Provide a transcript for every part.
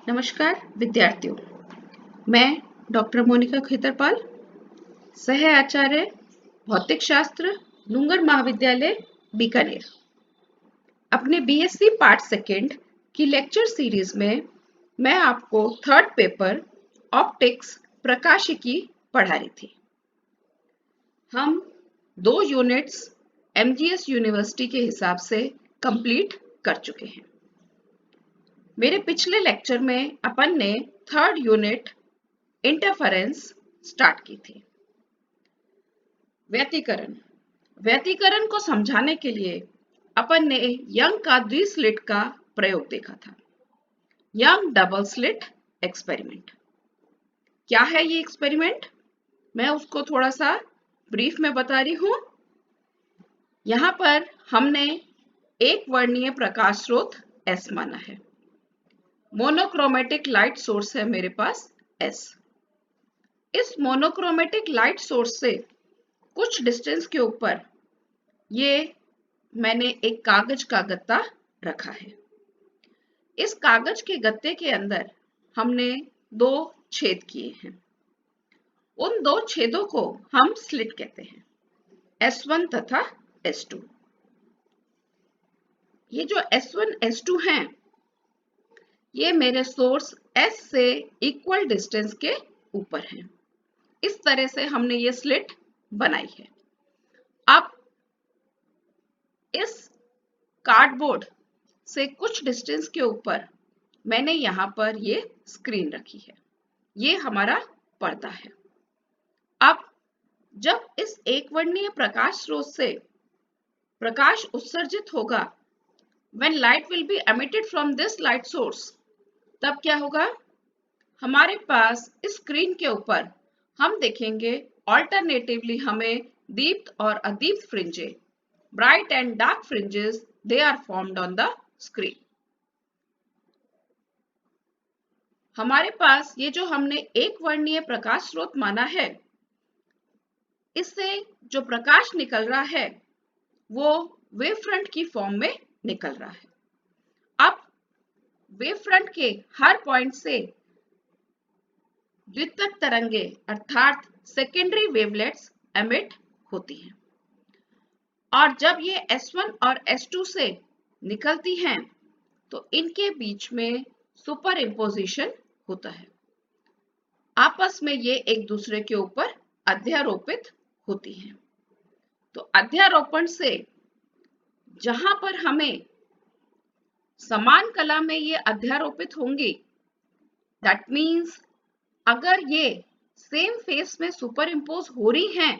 नमस्कार विद्यार्थियों, मैं डॉक्टर मोनिका खेतरपाल, सह आचार्य भौतिक शास्त्र, नुंगर महाविद्यालय, बीकानेर। अपने बीएससी पार्ट सेकेंड की लेक्चर सीरीज में मैं आपको थर्ड पेपर ऑप्टिक्स प्रकाशिकी पढ़ा रही थी। हम 2 यूनिट्स एमजीएस यूनिवर्सिटी के हिसाब से कंप्लीट कर चुके हैं। मेरे पिछले लेक्चर में अपन ने थर्ड यूनिट इंटरफेरेंस स्टार्ट की थी। व्यतिकरण को समझाने के लिए अपन ने यंग का द्विस्लिट का प्रयोग देखा था, यंग डबल स्लिट एक्सपेरिमेंट। क्या है ये एक्सपेरिमेंट? मैं उसको थोड़ा सा ब्रीफ में बता रही हूं। यहां पर हमने एक वर्णीय प्रकाश स्रोत S माना है, मोनोक्रोमेटिक लाइट सोर्स है मेरे पास S। इस मोनोक्रोमेटिक लाइट सोर्स से कुछ डिस्टेंस के ऊपर ये मैंने एक कागज का गत्ता रखा है। इस कागज के गत्ते के अंदर हमने 2 छेद किए हैं। उन 2 छेदों को हम स्लिट कहते हैं, S1 तथा S2। ये जो S1 S2 हैं, ये मेरे सोर्स S से इक्वल डिस्टेंस के ऊपर हैं। इस तरह से हमने ये स्लिट बनाई है। अब इस कार्डबोर्ड से कुछ डिस्टेंस के ऊपर मैंने यहाँ पर ये स्क्रीन रखी है। ये हमारा पर्दा है। अब जब इस एकवर्णीय प्रकाश स्रोत से प्रकाश उत्सर्जित होगा, when light will be emitted from this light source, तब क्या होगा? हमारे पास इस स्क्रीन के ऊपर हम देखेंगे ऑल्टरनेटिवली हमें दीप्त और अदीप्त फ्रिंजें, bright and dark fringes, they are formed on the screen। हमारे पास ये जो हमने एक वर्णीय प्रकाश स्रोत माना है, इससे जो प्रकाश निकल रहा है वो वेव फ्रंट की फॉर्म में निकल रहा है। अब वेव फ्रंट के हर पॉइंट से द्वितीयक तरंगे अर्थात सेकेंडरी वेवलेट्स एमिट होती हैं, और जब ये S1 और S2 से निकलती हैं तो इनके बीच में सुपर इम्पोजिशन होता है। आपस में ये एक दूसरे के ऊपर अध्यारोपित होती हैं। तो अध्यारोपण से जहां पर हमें समान कला में ये अध्यारोपित होंगी, दैट मीन्स अगर ये सेम फेस में सुपर इम्पोज हो रही हैं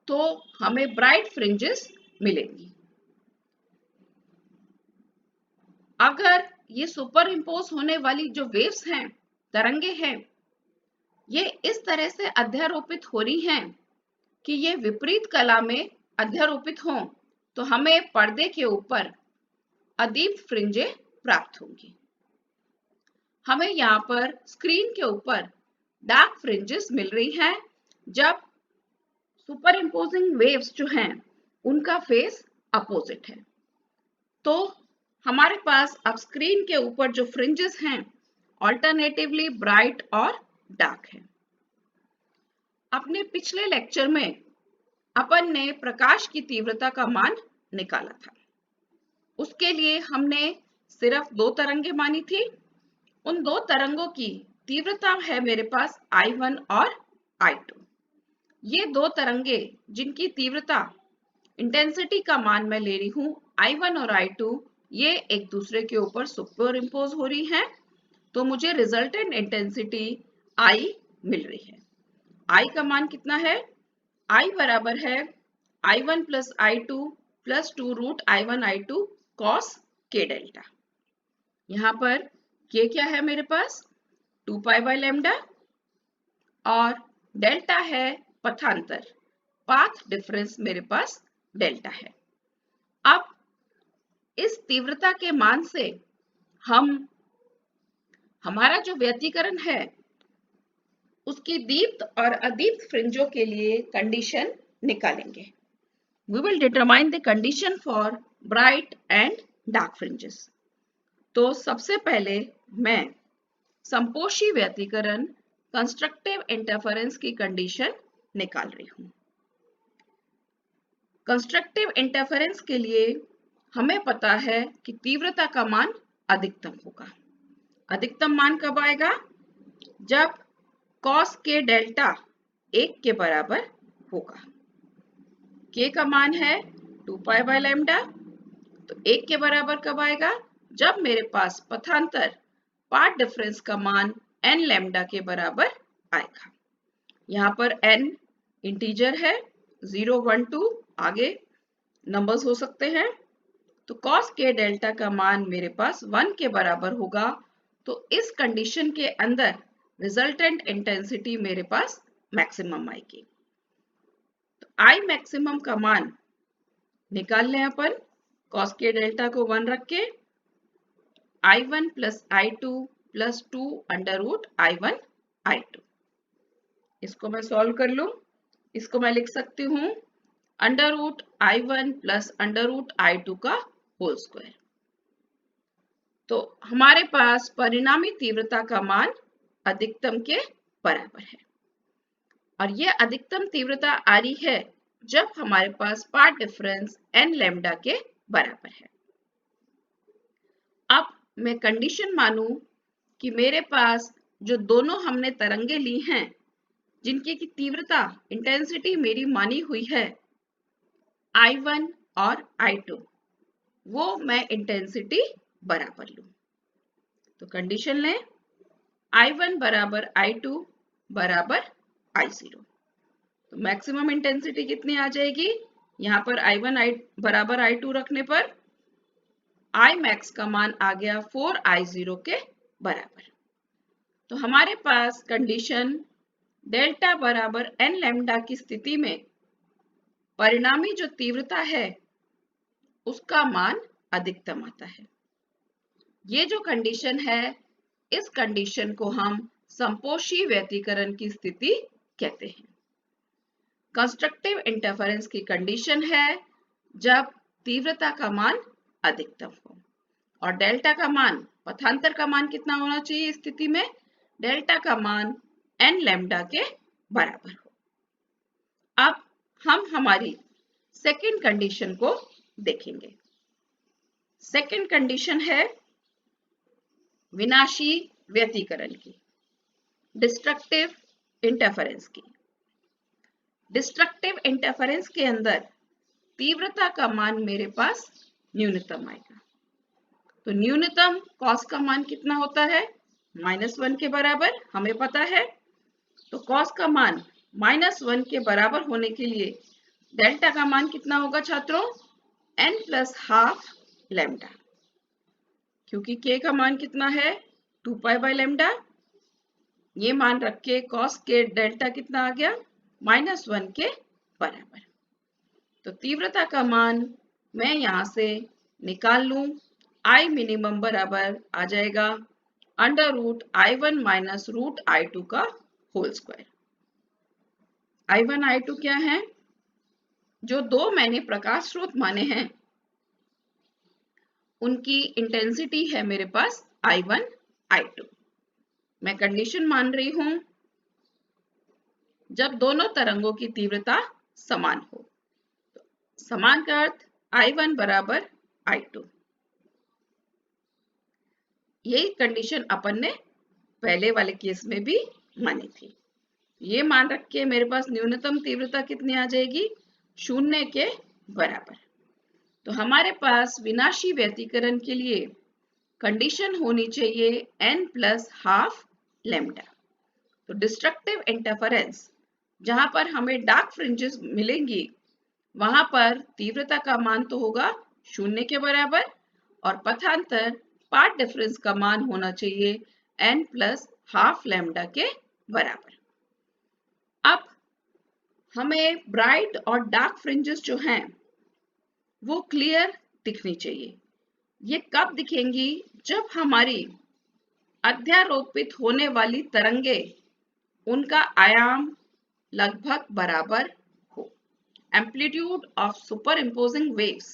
तो हमें ब्राइट फ्रिंजेस मिलेंगी। अगर ये सुपर इम्पोज होने वाली जो वेव्स हैं, तरंगे हैं, ये इस तरह से अध्यारोपित हो रही हैं कि ये विपरीत कला में अध्यारोपित हों तो हमें पर्दे के ऊपर अदीप्त फ्रिंजें प्राप्त होंगी। हमें यहाँ पर स्क्रीन के ऊपर डार्क फ्रिंजेस मिल रही हैं जब सुपर इम्पोजिंग वेव्स जो हैं उनका फेस अपोजिट है। तो हमारे पास अब स्क्रीन के ऊपर जो फ्रिंजेस हैं ऑल्टरनेटिवली ब्राइट और डार्क है। अपने पिछले लेक्चर में अपन ने प्रकाश की तीव्रता का मान निकाला था। उसके लिए हमने सिर्फ 2 तरंगे मानी थी। उन 2 तरंगों की तीव्रता है मेरे पास I1 और I2। ये 2 तरंगे जिनकी तीव्रता इंटेंसिटी का मान मैं ले रही हूं I1 और I2, ये एक दूसरे के ऊपर सुपर इम्पोज हो रही हैं, तो मुझे रिजल्टेंट इंटेंसिटी I मिल रही है। I का मान कितना है? I बराबर है I1 plus I2 plus 2 root I1 I2 cos k delta. यहाँ पर k क्या है मेरे पास? 2 पाई बाय लैम्डा, और डेल्टा है पथांतर, पाथ डिफरेंस मेरे पास डेल्टा है। अब इस तीव्रता के मान से हम हमारा जो व्यतिकरण है उसकी दीप्त और अदीप्त फ्रिंजों के लिए कंडीशन निकालेंगे। We will determine the condition for bright and dark fringes। तो सबसे पहले मैं संपोषी व्यतिकरण कंस्ट्रक्टिव इंटरफेरेंस की कंडीशन निकाल रही हूं। कंस्ट्रक्टिव इंटरफेरेंस के लिए हमें पता है कि तीव्रता का मान अधिकतम होगा। अधिकतम मान कब आएगा? जब cos के डेल्टा 1 के बराबर होगा। k का मान है 2 पाई बाय लैम्डा, तो 1 के बराबर कब आएगा? जब मेरे पास पथांतर पाथ डिफरेंस का मान n लैम्डा के बराबर आएगा। यहाँ पर n इंटीजर है, 0, 1, 2 आगे नंबर्स हो सकते हैं। तो cos के डेल्टा का मान मेरे पास 1 के बराबर होगा। तो इस कंडीशन के अंदर रिजल्टेंट इंटेंसिटी मेरे पास मैक्सिमम आएगी। तो I मैक्सिमम का मान निकाल लें अपन। cos के डेल्टा को 1 रख के I1 plus I2 plus 2 under root I1 I2। इसको मैं सॉल्व कर लूं। इसको मैं लिख सकती हूँ under root I1 plus under root I2 का होल स्क्वायर। तो हमारे पास परिणामी तीव्रता का मान अधिकतम के बराबर है, और यह अधिकतम तीव्रता आ रही है जब हमारे पास पाथ डिफरेंस n लैम्डा के बराबर है। अब मैं कंडीशन मानूं कि मेरे पास जो दोनों हमने तरंगे ली हैं, जिनकी की तीव्रता इंटेंसिटी मेरी मानी हुई है I1 और I2, वो मैं इंटेंसिटी बराबर लूं। तो कंडीशन लें, I1 बराबर I2 बराबर I0। तो मैक्सिमम इंटेंसिटी कितनी आ जाएगी? यहाँ पर I1 बराबर I2 रखने पर I मैक्स का मान आ गया 4I0 के बराबर। तो हमारे पास कंडीशन डेल्टा बराबर n लैम्डा की स्थिति में परिणामी जो तीव्रता है उसका मान अधिकतम आता है। ये जो कंडीशन है, इस कंडीशन को हम संपोषी व्यतिकरण की स्थिति कहते हैं। कंस्ट्रक्टिव इंटरफेरेंस की कंडीशन है जब तीव्रता का मान अधिकतम हो और डेल्टा का मान, पथांतर का मान कितना होना चाहिए इस स्थिति में? डेल्टा का मान n लैम्डा के बराबर हो। अब हम हमारी सेकंड कंडीशन को देखेंगे। सेकंड कंडीशन है विनाशी व्यतिकरण की, डिस्ट्रक्टिव इंटरफेरेंस की। डिस्ट्रक्टिव इंटरफेरेंस के अंदर तीव्रता का मान मेरे पास न्यूनतम आएगा। तो न्यूनतम cos का मान कितना होता है? -1 के बराबर, हमें पता है। तो cos का मान -1 के बराबर होने के लिए डेल्टा का मान कितना होगा छात्रों? n प्लस हाफ लैम्डा, क्योंकि k का मान कितना है? 2 पाई बाय लैम्डा। ये मान रख के cos के डेल्टा कितना आ गया? -1 के बराबर। तो तीव्रता का मान मैं यहाँ से निकाल लूं। I मिनिमम बराबर आ जाएगा under root I1 minus root I2 का होल स्क्वायर। I1 I2 क्या है? जो दो मैंने प्रकाश स्रोत माने हैं उनकी इंटेंसिटी है मेरे पास I1 I2। मैं कंडीशन मान रही हूं जब दोनों तरंगों की तीव्रता समान हो। समान का अर्थ I1 बराबर I2। यही कंडीशन अपन ने पहले वाले केस में भी मानी थी। ये मान रख के मेरे पास न्यूनतम तीव्रता कितनी आ जाएगी? 0 के बराबर। तो हमारे पास विनाशी व्यतिकरण के लिए कंडीशन होनी चाहिए n प्लस हाफ लैम्डा। तो डिस्ट्रक्टिव इंटरफेरेंस जहां पर हमें डार्क फ्रिंजेस मिलेंगी, वहां पर तीव्रता का मान तो होगा 0 के बराबर और पथांतर पाथ डिफरेंस का मान होना चाहिए n प्लस हाफ लैम्डा के बराबर। अब हमें ब्राइट और डार्क फ्रिंजेस जो हैं वो क्लियर दिखनी चाहिए। ये कब दिखेंगी? जब हमारी अध्यारोपित होने वाली तरंगे उनका आयाम लगभग बराबर हो। Amplitude of superimposing waves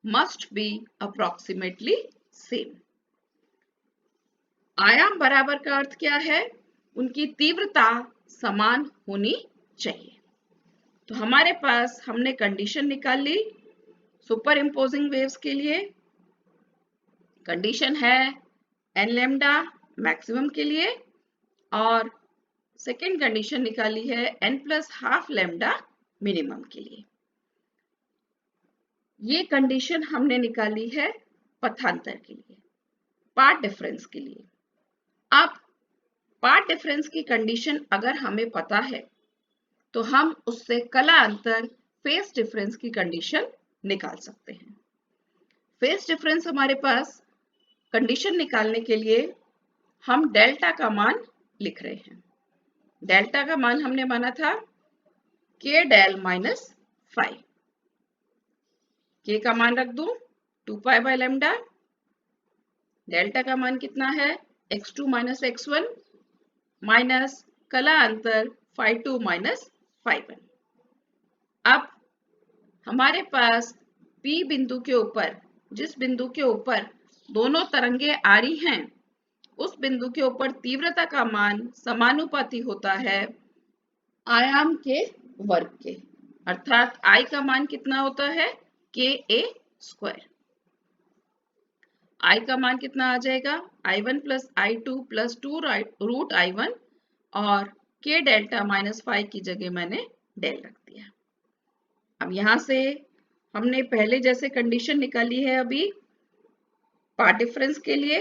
must be approximately same. आयाम बराबर का अर्थ क्या है? उनकी तीव्रता समान होनी चाहिए। तो हमारे पास हमने कंडीशन निकाल ली सुपर इम्पोजिंग वेव्स के लिए। कंडीशन है एन लैम्डा मैक्सिमम के लिए, और सेकेंड कंडीशन निकाली है n plus half lambda minimum के लिए। ये कंडीशन हमने निकाली है पथांतर के लिए, पाथ डिफरेंस के लिए। अब पाथ डिफरेंस की कंडीशन अगर हमें पता है तो हम उससे कला अंतर फेज डिफरेंस की कंडीशन निकाल सकते हैं। फेज डिफरेंस हमारे पास कंडीशन निकालने के लिए हम डेल्टा का मान लिख रहे हैं। डेल्टा का मान हमने माना था k डेल माइनस 5। k का मान रख दूं 2 पाई बाय लैम्डा। डेल्टा का मान कितना है x2 माइनस x1 माइनस कला अंतर phi 2 माइनस phi 1। अब हमारे पास P बिंदु के ऊपर, जिस बिंदु के ऊपर दोनों तरंगे आ रही हैं, उस बिंदु के ऊपर तीव्रता का मान समानुपाती होता है आयाम के वर्ग के, अर्थात I का मान कितना होता है KA स्क्वायर। I का मान कितना आ जाएगा I1 plus I2 plus 2 root I1, और K डेल्टा माइनस 5 की जगह मैंने डेल रख दिया। अब यहां से हमने पहले जैसे कंडीशन निकाली है अभी पाथ डिफरेंस के लिए,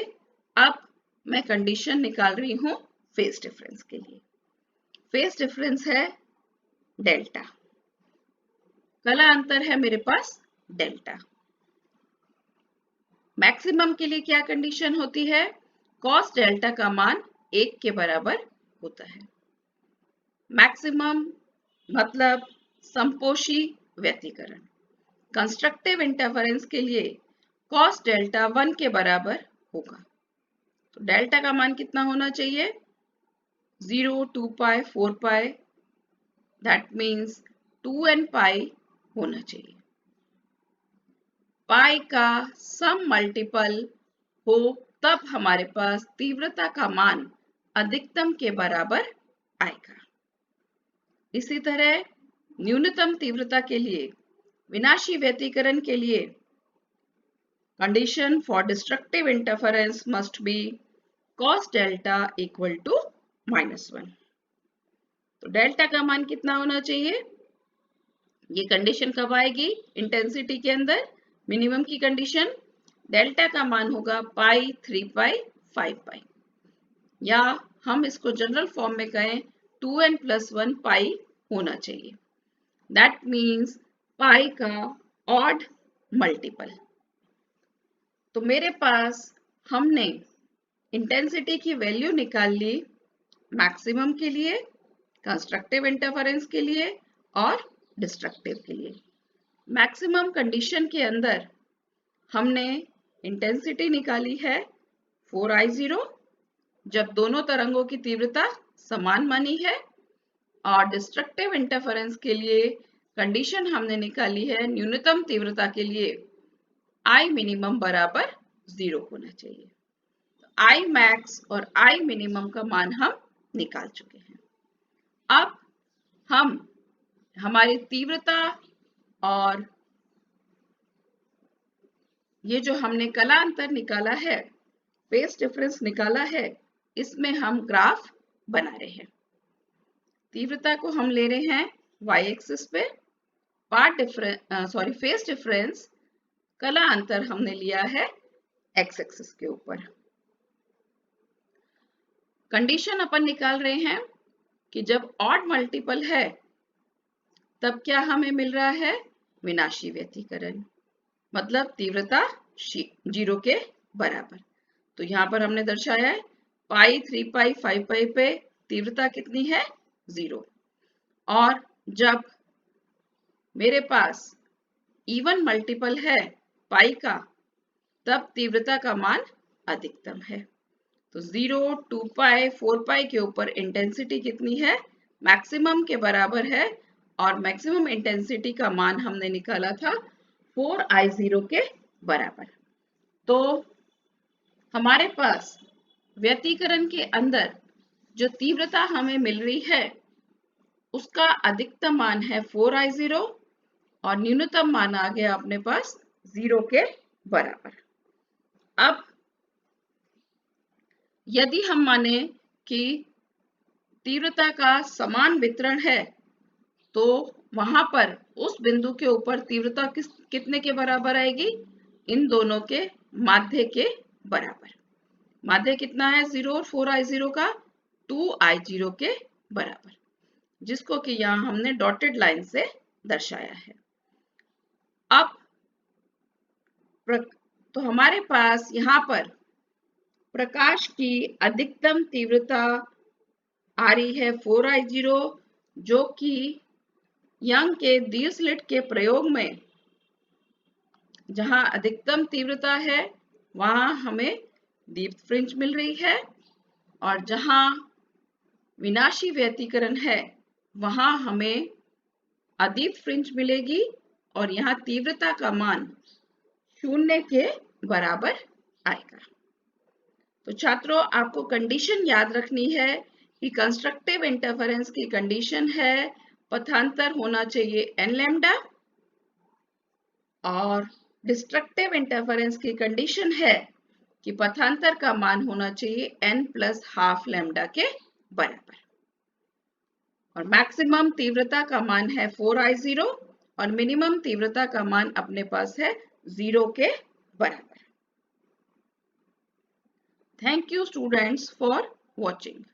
अब मैं कंडीशन निकाल रही हूं फेज डिफरेंस के लिए। फेज डिफरेंस है डेल्टा, कला अंतर है मेरे पास डेल्टा। मैक्सिमम के लिए क्या कंडीशन होती है? कॉस डेल्टा का मान 1 के बराबर होता है। मैक्सिमम मतलब संपोषी व्यतिकरण। कंस्ट्रक्टिव इंटरफेरेंस के लिए कॉस डेल्टा 1 के बराबर होगा। तो डेल्टा का मान कितना होना चाहिए? 0, 2 पाई, 4 पाई, दैट मीन्स 2n पाई होना चाहिए। पाई का सम मल्टीपल हो तब हमारे पास तीव्रता का मान अधिकतम के बराबर आएगा। इसी तरह न्यूनतम तीव्रता के लिए, विनाशी व्यतिकरण के लिए, condition for destructive interference must be cos delta equal to -1। तो डेल्टा का मान कितना होना चाहिए? ये कंडीशन कब आएगी? इंटेंसिटी के अंदर मिनिमम की कंडीशन। डेल्टा का मान होगा पाई 3 पाई 5 पाई, या हम इसको जनरल फॉर्म में कहें 2n प्लस 1 पाई होना चाहिए। दैट मीन्स पाई का ऑड मल्टीपल। तो मेरे पास हमने इंटेंसिटी की वैल्यू निकाल ली मैक्सिमम के लिए, कंस्ट्रक्टिव इंटरफेरेंस के लिए और डिस्ट्रक्टिव के लिए। मैक्सिमम कंडीशन के अंदर हमने इंटेंसिटी निकाली है 4I0 जब दोनों तरंगों की तीव्रता समान मानी है, और डिस्ट्रक्टिव इंटरफेरेंस के लिए कंडीशन हमने निकाली है न्यूनतम तीव्रता के लिए I मिनिमम बराबर 0 होना चाहिए। तो I मैक्स और I मिनिमम का मान हम निकाल चुके हैं। अब हम हमारी तीव्रता और ये जो हमने कला अंतर निकाला है, फेज डिफरेंस निकाला है, इसमें हम ग्राफ बना रहे हैं। तीव्रता को हम ले रहे हैं y एक्सिस पे, फेज डिफरेंस कला अंतर हमने लिया है x एक्सिस के ऊपर। कंडीशन अपन निकाल रहे हैं कि जब ऑड मल्टीपल है तब क्या हमें मिल रहा है? विनाशी व्यतिकरण, मतलब तीव्रता 0 के बराबर। तो यहाँ पर हमने दर्शाया है पाई 3 पाई 5 पाई पे तीव्रता कितनी है? 0। और जब मेरे पास इवन मल्टीपल है पाई का, तब तीव्रता का मान अधिकतम है। तो 0, 2 पाई, 4 पाई के ऊपर इंटेंसिटी कितनी है? मैक्सिमम के बराबर है, और मैक्सिमम इंटेंसिटी का मान हमने निकाला था 4I0 के बराबर। तो हमारे पास व्यतिकरण के अंदर जो तीव्रता हमें मिल रही है उसका अधिकतम मान है 4I0 और न्यूनतम मान आ गया अपने पास 0 के बराबर। अब यदि हम माने कि तीव्रता का समान वितरण है तो वहां पर उस बिंदु के ऊपर तीव्रता कितने के बराबर आएगी? इन दोनों के माध्य के बराबर। माध्य कितना है 0 और 4I0 का? 2I0 के बराबर, जिसको कि यहां हमने डॉटेड लाइन से दर्शाया है। अब तो हमारे पास यहाँ पर प्रकाश की अधिकतम तीव्रता आ रही है 4I0, जो कि यंग के दीर्घस्लिट के प्रयोग में जहां अधिकतम तीव्रता है वहां हमें दीप्त फ्रिंज मिल रही है, और जहां विनाशी व्यतिकरण है वहां हमें अदीप्त फ्रिंज मिलेगी, और यहाँ तीव्रता का मान 0 के बराबर आएगा। तो छात्रों, आपको कंडीशन याद रखनी है कि कंस्ट्रक्टिव इंटरफेरेंस की कंडीशन है पथांतर होना चाहिए n लैम्डा, और डिस्ट्रक्टिव इंटरफेरेंस की कंडीशन है कि पथांतर का मान होना चाहिए n प्लस हाफ लैम्डा के बराबर। और मैक्सिमम तीव्रता का मान है 4I0 और मिनिमम तीव्रता का मान अपने पास है 0 के बराबर। Thank you students for watching.